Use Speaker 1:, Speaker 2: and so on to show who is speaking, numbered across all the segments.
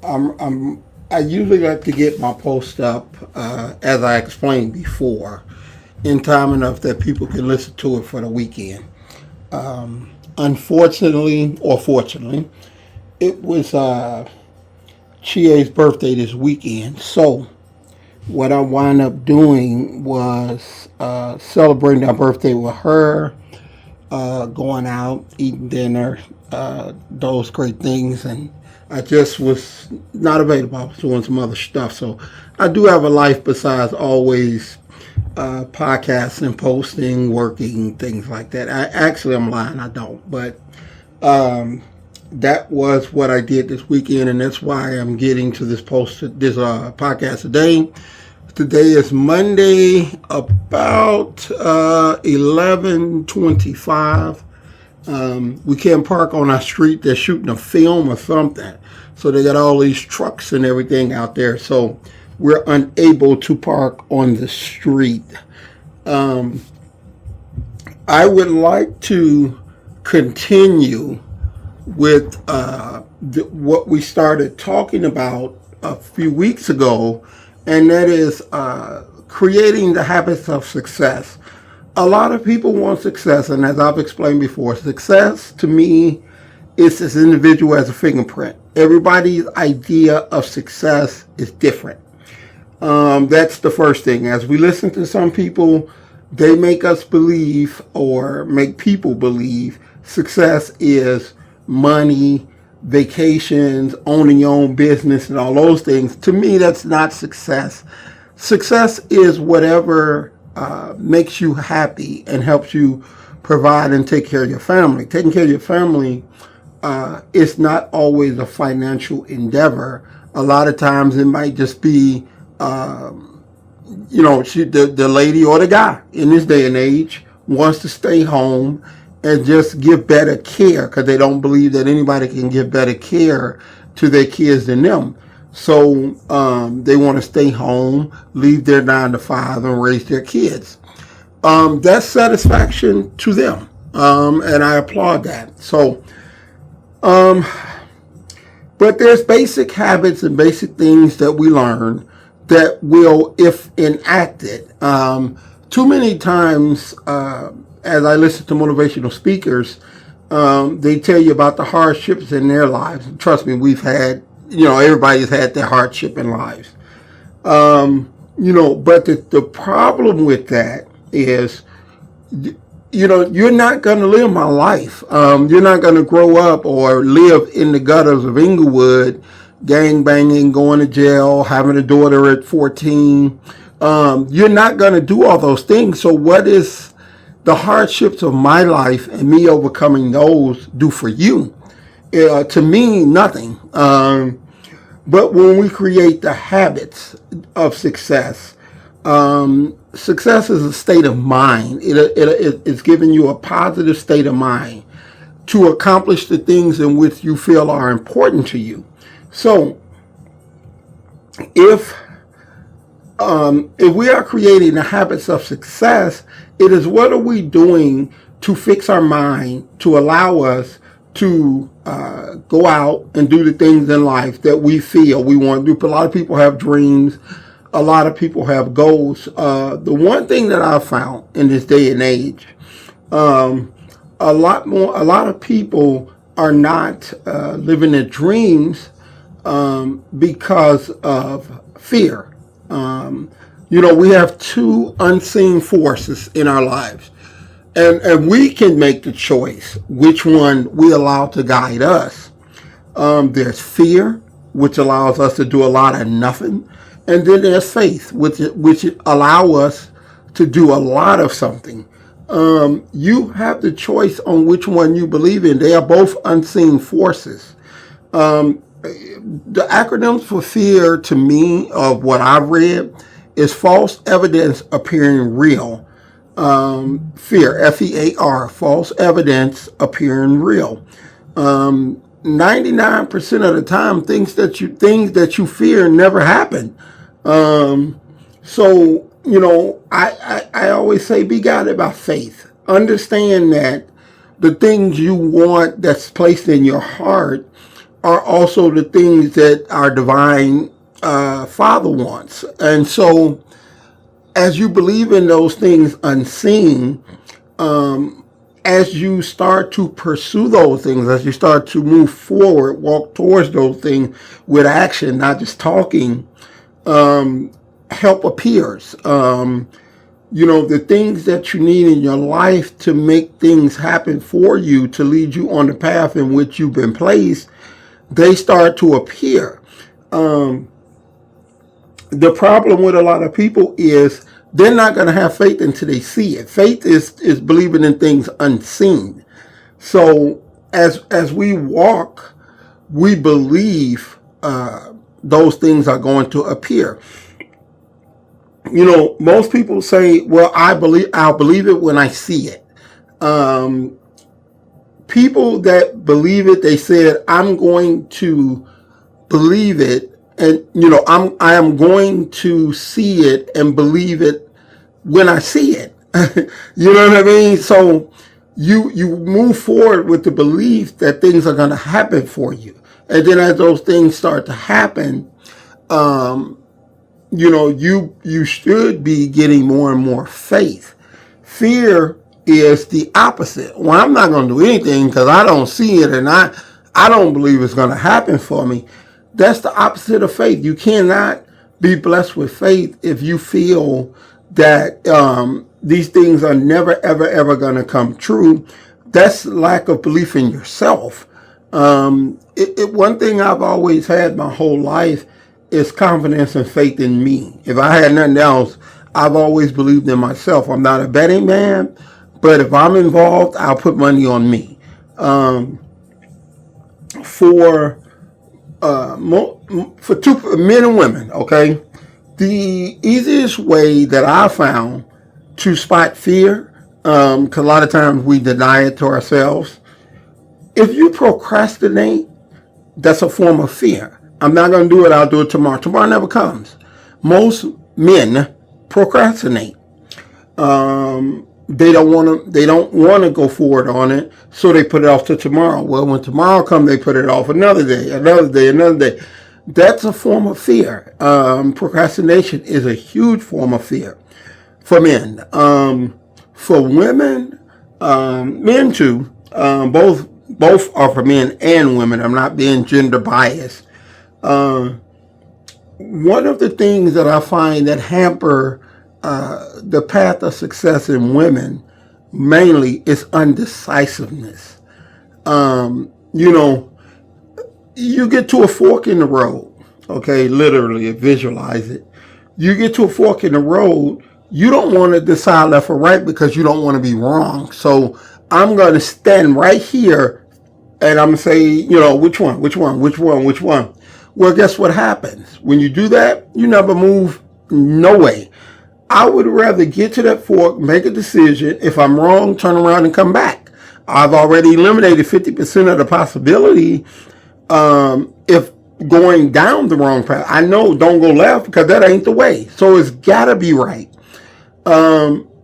Speaker 1: I usually like to get my post up, as I explained before, in time enough that people can listen to it for the weekend. Unfortunately, or fortunately, it was Chie's birthday this weekend. So what I wound up doing was celebrating her birthday with her, going out, eating dinner, those great things. And I just was not available. I was doing some other stuff. So I do have a life besides always podcasting, posting, working, things like that. I'm lying. I don't. But that was what I did this weekend, and that's why I'm getting to this podcast today. Today is Monday, about 11:25. We can't park on our street. They're shooting a film or something, so they got all these trucks and everything out there. So we're unable to park on the street. I would like to continue with what we started talking about a few weeks ago, and that is creating the habits of success. A lot of people want success, and as I've explained before, success to me is this individual as a fingerprint. Everybody's idea of success is different. That's the first thing. As we listen to some people, they make us believe, or make people believe, success is money, vacations, owning your own business, and all those things. To me, that's not success. Success is whatever makes you happy and helps you provide and take care of your family. Taking care of your family is not always a financial endeavor. A lot of times it might just be, the lady or the guy in this day and age wants to stay home and just give better care because they don't believe that anybody can give better care to their kids than them. So they want to stay home, leave their 9 to 5, and raise their kids. That's satisfaction to them, and I applaud that. So, but there's basic habits and basic things that we learn that will, if enacted, too many times, as I listen to motivational speakers, they tell you about the hardships in their lives. Trust me, we've had, everybody's had their hardship in lives. But the problem with that is, you're not going to live my life. You're not going to grow up or live in the gutters of Inglewood, gang banging, going to jail, having a daughter at 14. You're not going to do all those things. So what is the hardships of my life and me overcoming those do for you? To me, nothing. But when we create the habits of success, success is a state of mind. It's giving you a positive state of mind to accomplish the things in which you feel are important to you. So if we are creating the habits of success, it is what are we doing to fix our mind to allow us to go out and do the things in life that we feel we want to do. A lot of people have dreams. A lot of people have goals. The one thing that I've found in this day and age, a lot of people are not living their dreams because of fear. We have two unseen forces in our lives, and we can make the choice which one we allow to guide us. There's fear, which allows us to do a lot of nothing, and then there's faith, which allow us to do a lot of something. You have the choice on which one you believe in. They are both unseen forces. The acronyms for fear, to me, of what I've read, is false evidence appearing real. Fear, F-E-A-R, false evidence appearing real. 99% of the time, things that you fear never happen. I always say, be guided by faith. Understand that the things you want that's placed in your heart are also the things that our divine Father wants. And so as you believe in those things unseen, as you start to pursue those things, as you start to move forward, walk towards those things with action, not just talking, help appears. The things that you need in your life to make things happen for you, to lead you on the path in which you've been placed, they start to appear. The problem with a lot of people is they're not going to have faith until they see it. Faith is believing in things unseen. So as we walk, we believe those things are going to appear. Most people say, well, I'll believe it when I see it. People that believe it, they said, I'm going to believe it, and I am going to see it and believe it when I see it. You know what I mean? So you move forward with the belief that things are going to happen for you, and then as those things start to happen, you should be getting more and more faith. Fear is the opposite. Well, I'm not going to do anything because I don't see it and I don't believe it's going to happen for me. That's the opposite of faith. You cannot be blessed with faith if you feel that these things are never, ever, ever going to come true. That's lack of belief in yourself. One thing I've always had my whole life is confidence and faith in me. If I had nothing else, I've always believed in myself. I'm not a betting man, but if I'm involved, I'll put money on me. For two men and women, okay, the easiest way that I found to spot fear, because a lot of times we deny it to ourselves. If you procrastinate, that's a form of fear. I'm not going to do it. I'll do it tomorrow. Tomorrow never comes. Most men procrastinate. They don't want to go forward on it, so they put it off to tomorrow. Well, when tomorrow comes, they put it off another day. That's a form of fear. Procrastination is a huge form of fear for men. For women, men too. Both are for men and women. I'm not being gender biased. One of the things that I find that hamper the path of success in women mainly is undecisiveness. You get to a fork in the road, okay, literally visualize it. You get to a fork in the road, you don't want to decide left or right because you don't want to be wrong. So I'm going to stand right here and I'm going to say, which one? Well, guess what happens? When you do that, you never move no way. I would rather get to that fork, make a decision. If I'm wrong, turn around and come back. I've already eliminated 50% of the possibility if going down the wrong path. I know don't go left because that ain't the way. So it's got to be right.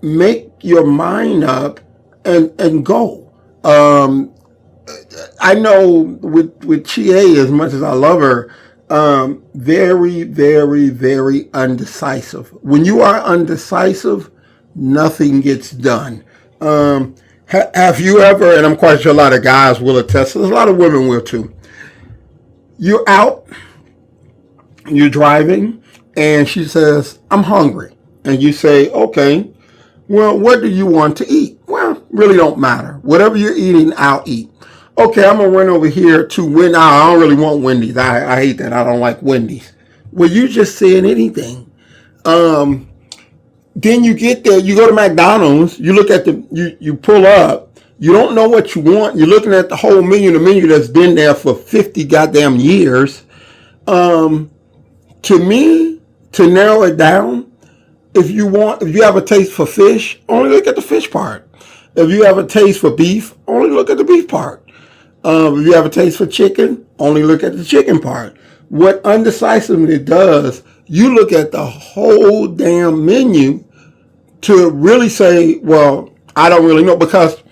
Speaker 1: Make your mind up and go. I know with Chie, as much as I love her, very, very, very undecisive. When you are undecisive, nothing gets done. Have you ever, and I'm quite sure a lot of guys will attest, a lot of women will too. You're out, you're driving, and she says, I'm hungry. And you say, okay, well, what do you want to eat? Well, really don't matter. Whatever you're eating, I'll eat. Okay, I'm going to run over here to Wendy's. I don't really want Wendy's. I hate that. I don't like Wendy's. Well, you just said anything. Then you get there, you go to McDonald's, you look at you pull up, you don't know what you want. You're looking at the whole menu, the menu that's been there for 50 goddamn years. To me, to narrow it down, if you have a taste for fish, only look at the fish part. If you have a taste for beef, only look at the beef part. If you have a taste for chicken, only look at the chicken part. What undecisiveness does, you look at the whole damn menu to really say, well, I don't really know, because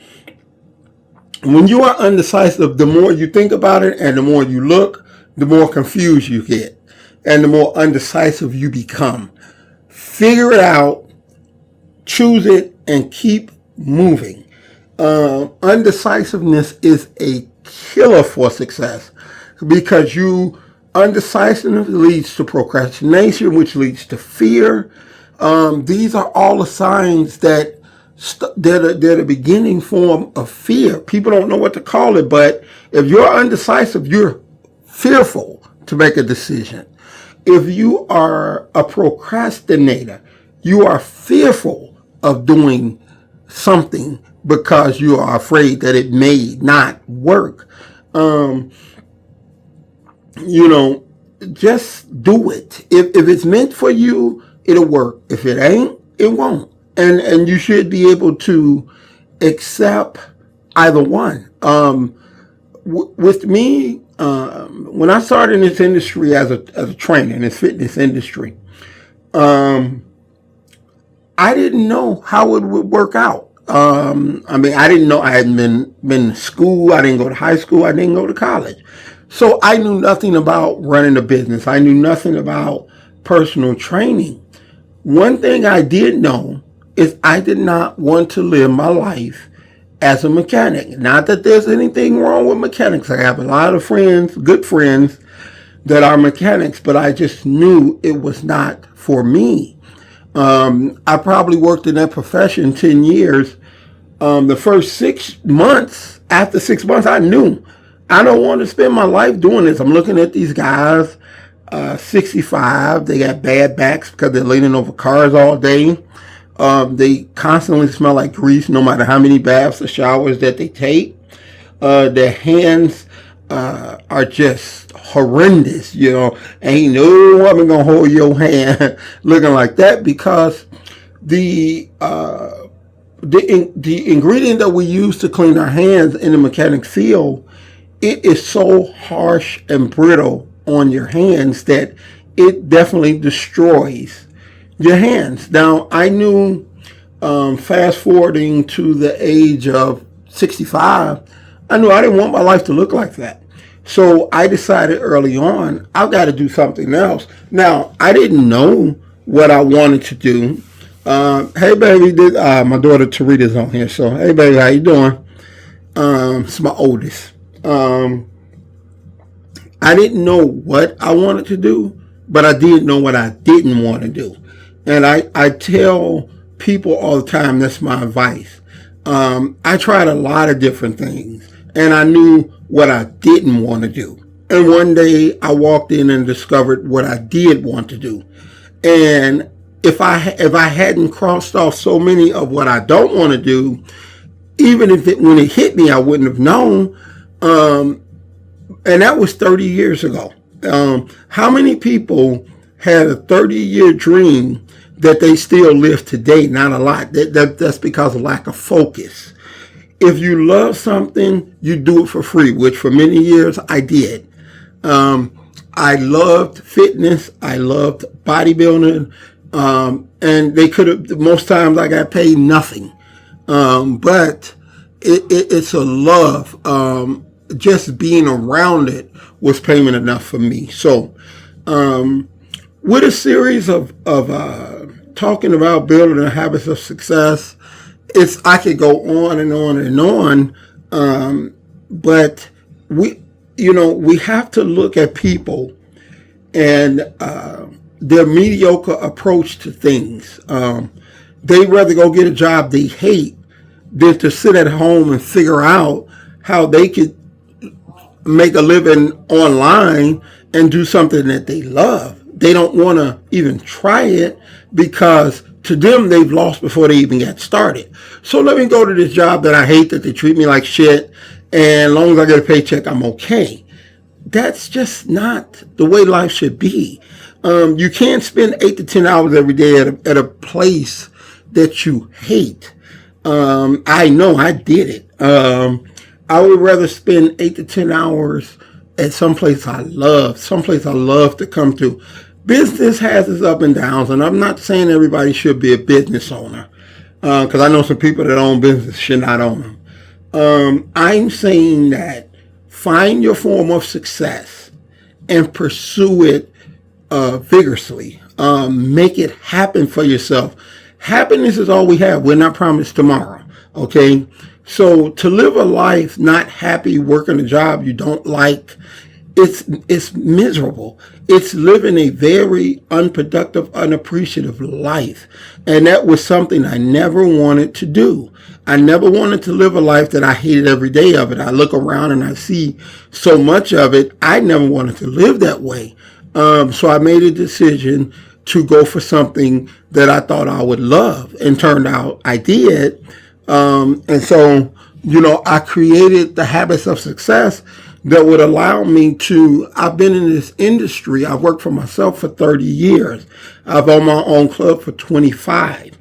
Speaker 1: When you are undecisive, the more you think about it and the more you look, the more confused you get and the more undecisive you become. Figure it out, choose it, and keep moving. Undecisiveness is a killer for success because undecisiveness leads to procrastination, which leads to fear. These are all the signs that they're the beginning form of fear. People don't know what to call it, but if you're undecisive, you're fearful to make a decision. If you are a procrastinator, you are fearful of doing something because you are afraid that it may not work. Just do it. If it's meant for you, it'll work. If it ain't, it won't. And you should be able to accept either one. With me, when I started in this industry as a trainer in this fitness industry, I didn't know how it would work out. I didn't know. I hadn't been to school. I didn't go to high school. I didn't go to college. So I knew nothing about running a business. I knew nothing about personal training. One thing I did know is I did not want to live my life as a mechanic. Not that there's anything wrong with mechanics. I have a lot of friends, good friends, that are mechanics, but I just knew it was not for me. I probably worked in that profession 10 years. The first 6 months, after 6 months, I knew I don't want to spend my life doing this. I'm looking at these guys, 65. They got bad backs because they're leaning over cars all day. They constantly smell like grease no matter how many baths or showers that they take. Their hands are just horrendous, Ain't no woman gonna hold your hand looking like that because the ingredient that we use to clean our hands in the mechanic field, it is so harsh and brittle on your hands that it definitely destroys your hands. Now, I knew, fast forwarding to the age of 65, I knew I didn't want my life to look like that. So I decided early on, I've got to do something else. Now, I didn't know what I wanted to do. Hey, baby, my daughter Tarita's on here. So, hey, baby, how you doing? It's my oldest. I didn't know what I wanted to do, but I did know what I didn't want to do. And I tell people all the time, that's my advice. I tried a lot of different things, and I knew what I didn't want to do. And one day I walked in and discovered what I did want to do. And if I hadn't crossed off so many of what I don't want to do, even when it hit me, I wouldn't have known. And that was 30 years ago. How many people had a 30-year dream that they still live today? Not a lot. That's because of lack of focus. If you love something, you do it for free, which for many years I did. I loved fitness. I loved bodybuilding. And most times I got paid nothing. But it's a love. Just being around it was payment enough for me. So, with a series of talking about building the habits of success, I could go on and on and on. But we have to look at people and their mediocre approach to things. They'd rather go get a job they hate than to sit at home and figure out how they could make a living online and do something that they love. They don't want to even try it because to them they've lost before they even got started. So let me go to this job that I hate, that they treat me like shit, and as long as I get a paycheck, I'm okay. That's just not the way life should be. You can't spend 8 to 10 hours every day at a place that you hate. I know I did it. I would rather spend 8 to 10 hours at someplace I love to come to. Business has its up and downs, and I'm not saying everybody should be a business owner, because I know some people that own business should not own them. I'm saying that find your form of success and pursue it vigorously. Make it happen for yourself. Happiness is all we have. We're not promised tomorrow. Okay. So to live a life not happy working a job you don't like, it's miserable. It's living a very unproductive, unappreciative life. And that was something I never wanted to do. I never wanted to live a life that I hated every day of it. I look around and I see so much of it. I never wanted to live that way. So I made a decision to go for something that I thought I would love, and turned out I did. And so, I created the habits of success that would allow me to, I've been in this industry. I've worked for myself for 30 years. I've owned my own club for 25.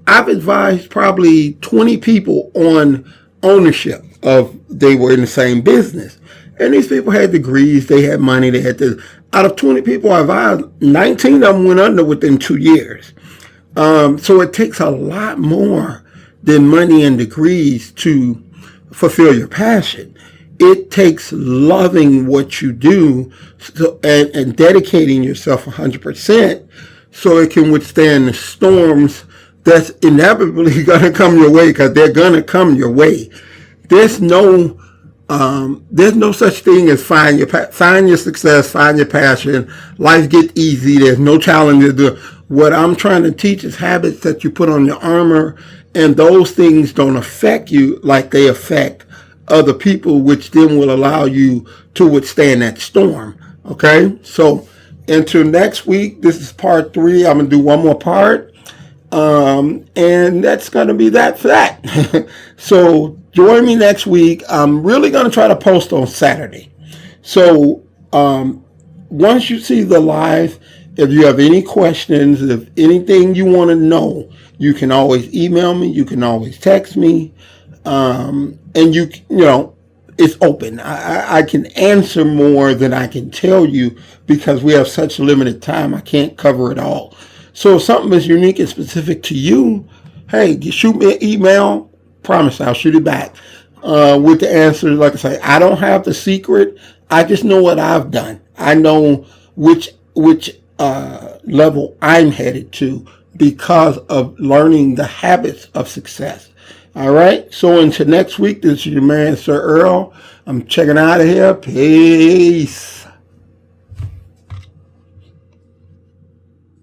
Speaker 1: I've advised probably 20 people on ownership of, they were in the same business. And these people had degrees, they had money, they had this. Out of 20 people I advised, 19 of them went under within 2 years. So it takes a lot more than money and degrees to fulfill your passion. It takes loving what you do and dedicating yourself 100% so it can withstand the storms that's inevitably going to come your way, because they're going to come your way. There's no such thing as find your success, find your passion. Life gets easy. There's no challenge to do. What I'm trying to teach is habits that you put on your armor, and those things don't affect you like they affect other people, which then will allow you to withstand that storm. Okay, so until next week, this is part 3. I'm gonna do one more part, and that's gonna be that for that. So join me next week. I'm really gonna try to post on Saturday. So once you see the live, if you have any questions, if anything you want to know, you can always email me. You can always text me. And it's open. I can answer more than I can tell you, because we have such limited time. I can't cover it all. So if something is unique and specific to you, hey, shoot me an email. Promise I'll shoot it back with the answer. Like I say, I don't have the secret. I just know what I've done. I know which level I'm headed to because of learning the habits of success. All right. So until next week, this is your man, Sir Earl. I'm checking out of here. Peace.